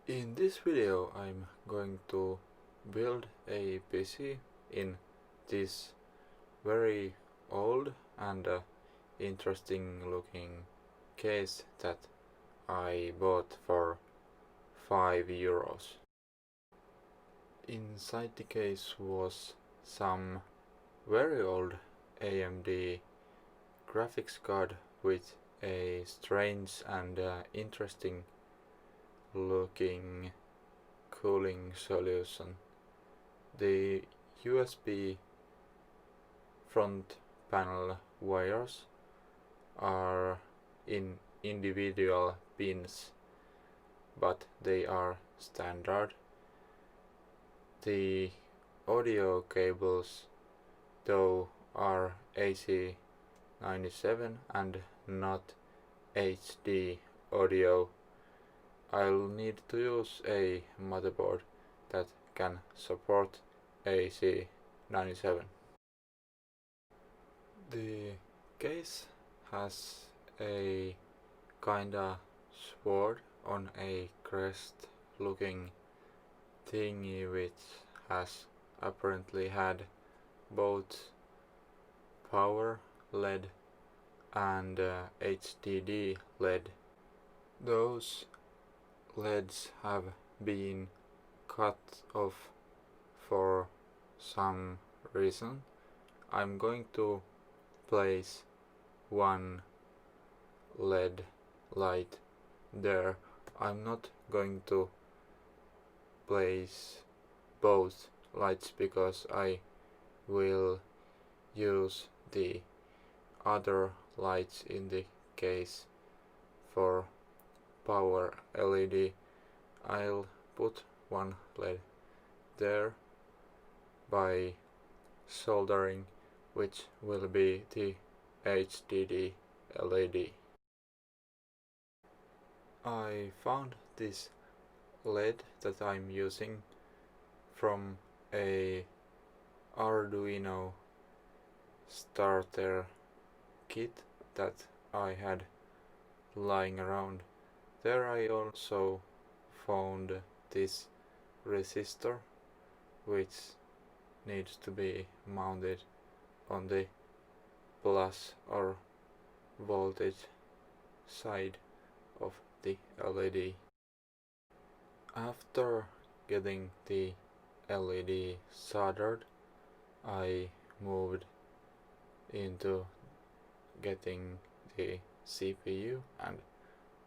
In this video I'm going to build a PC in this very old and interesting looking case that I bought for €5. Inside the case was some very old AMD graphics card with a strange and interesting looking cooling solution. The USB front panel wires are in individual pins, but they are standard. The audio cables though are AC 97 and not HD audio. I'll need to use a motherboard that can support AC 97. The case has a kinda sword on a crest looking thingy which has apparently had both power LED and HDD LED. Those LEDs have been cut off for some reason. I'm going to place one LED light there. I'm not going to place both lights because I will use the other lights in the case for power LED. I'll put one LED there by soldering, which will be the HDD LED. I found this LED that I'm using from a Arduino starter kit that I had lying around. There I also found this resistor which needs to be mounted on the plus or voltage side of the LED. After getting the LED soldered, I moved into getting the CPU and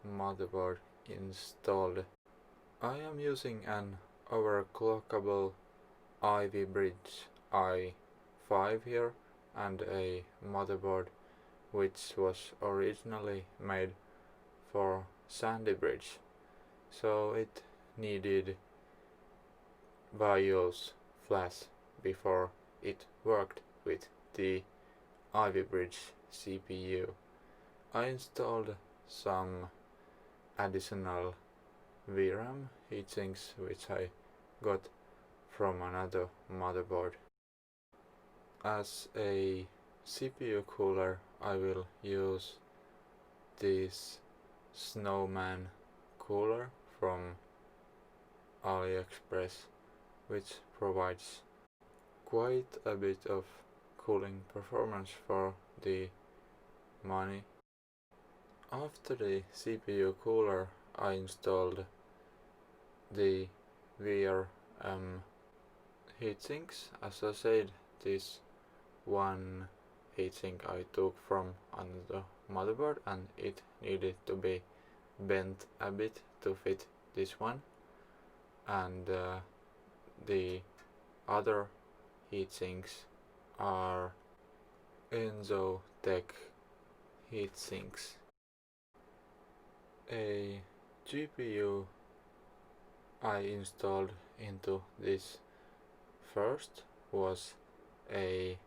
motherboard installed. I am using an overclockable Ivy Bridge i5 here and a motherboard which was originally made for Sandy Bridge, so it needed BIOS flash before it worked with the Ivy Bridge CPU. I installed some additional VRAM heatsinks which I got from another motherboard. As a CPU cooler I will use this Snowman cooler from AliExpress, which provides quite a bit of cooling performance for the money. After the CPU cooler I installed the VRM heatsinks. As I said, this one heatsink I took from another motherboard and it needed to be bent a bit to fit this one, and the other heatsinks are Enzo Tech heatsinks. A GPU I installed into this first was a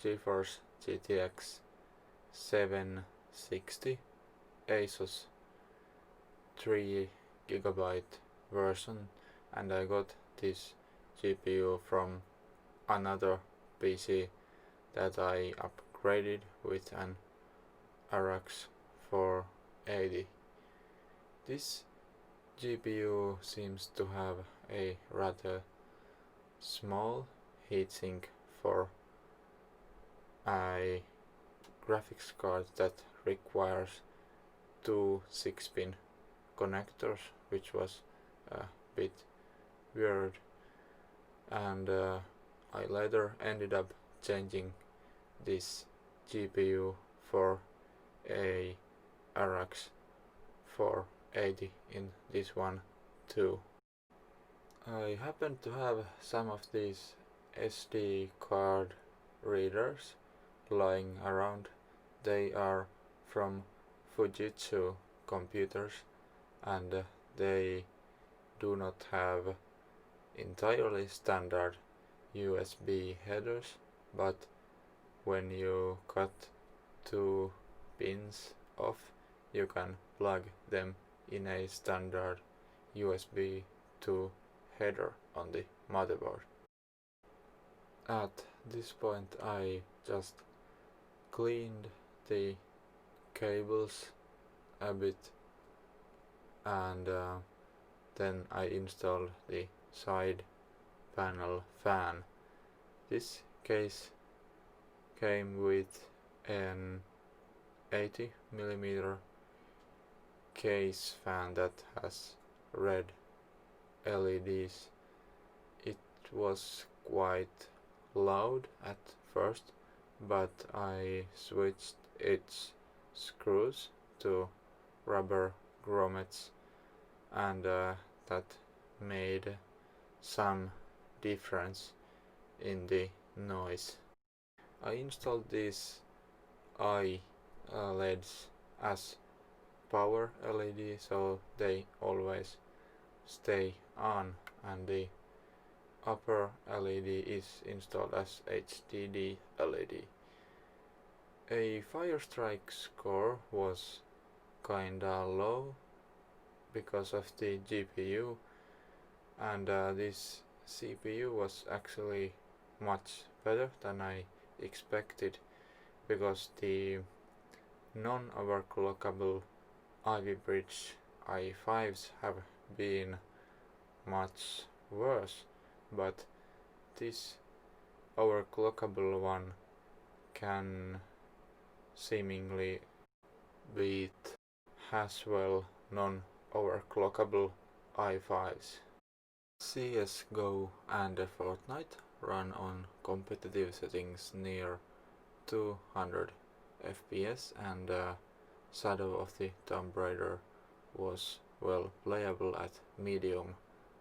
GeForce GTX 760 ASUS 3GB version, and I got this GPU from another PC that I upgraded with an RX 480. This GPU seems to have a rather small heatsink for a graphics card that requires two 6-pin connectors, which was a bit weird, and I later ended up changing this GPU for a RX 480 in this one too. I happen to have some of these SD card readers lying around. They are from Fujitsu computers, and they do not have entirely standard USB headers, but when you cut two pins off, you can plug them in a standard USB to header on the motherboard. At this point I just cleaned the cables a bit, and then I installed the side panel fan. This case came with an 80mm case fan that has red LEDs. It was quite loud at first, but I switched its screws to rubber grommets, and that made some difference in the noise. I installed these eye LEDs as power LED, so they always stay on, and the upper LED is installed as HDD LED. A Firestrike score was kinda low because of the GPU, and this CPU was actually much better than I expected, because the non-overclockable Ivy Bridge i5s have been much worse, but this overclockable one can seemingly beat Haswell non-overclockable i5s. CSGO and Fortnite run on competitive settings near 200 FPS, and Shadow of the Tomb Raider was well playable at medium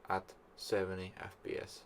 at 70 FPS.